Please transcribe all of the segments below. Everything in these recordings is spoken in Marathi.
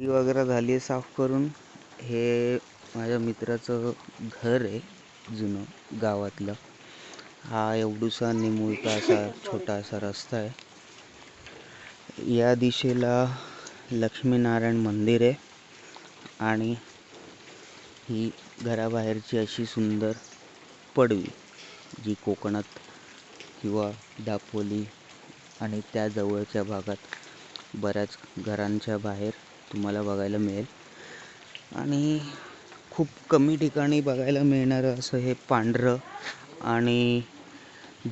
ती वगैरे झाली आहे साफ करून. हे माझ्या मित्राचं घर आहे जुनं गावातलं. हा एवढूसा निमुळता असा छोटा असा रस्ता आहे. या दिशेला लक्ष्मीनारायण मंदिर आहे आणि ही घराबाहेरची अशी सुंदर पडवी जी कोकणात किंवा दापोली आणि त्या जवळच्या भागात बऱ्याच घरांच्या बाहेर तुम्हाला बघायला मिळेल. आणि खूप कमी ठिकाणी बघायला मिळणारं असं हे पांढरं आणि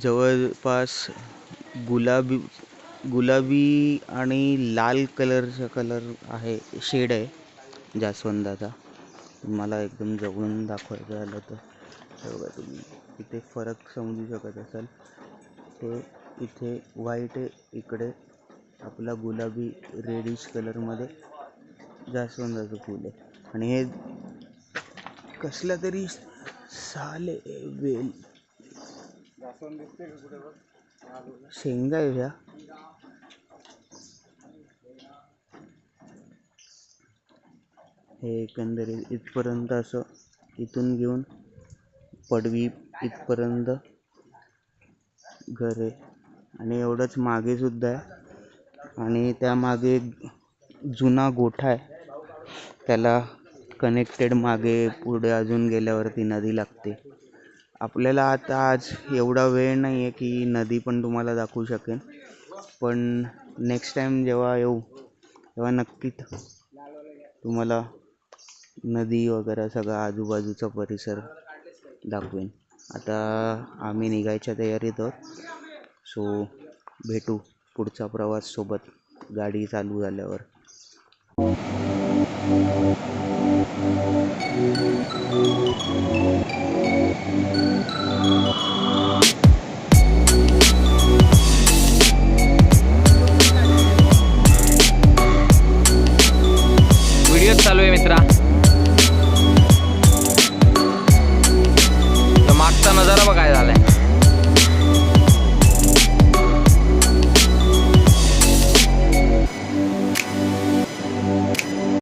जवळपास गुलाबी आणि लाल कलर आहे, शेड आहे जास्वंदाचा. तुम्हाला एकदम जवळून दाखवायचं झालं तर हे बघा, तुम्ही इथे फरक समजू शकत असाल. ते इथे व्हाईट आहे, इकडे आपला गुलाबी रेडिश कलरमध्ये जास्वंदाचं फूल आहे. आणि हे कसल्या तरी साले वेल शेंगा आहे ह्या. हे एकंदरीत इथपर्यंत असं इथून घेऊन पडवी इथपर्यंत घर आहे. आणि एवढंच मागे सुद्धा आहे आणि त्या मागे एक जुना गोठा आहे, त्याला कनेक्टेड मागे पुढे अजून गेल्यावरती नदी लागते. आपल्याला आता आज एवढा वेळ नाही आहे की नदी पण तुम्हाला दाखवू शकेन, पण नेक्स्ट टाईम जेव्हा येऊ तेव्हा नक्कीच तुम्हाला नदी वगैरे सगळा आजूबाजूचा परिसर दाखवेन. आता आम्ही निघायच्या तयारीत आहोत, सो भेटू पुढचा प्रवास सोबत गाडी चालू झाल्यावर. व्हिडिओ चालू आहे मित्रा.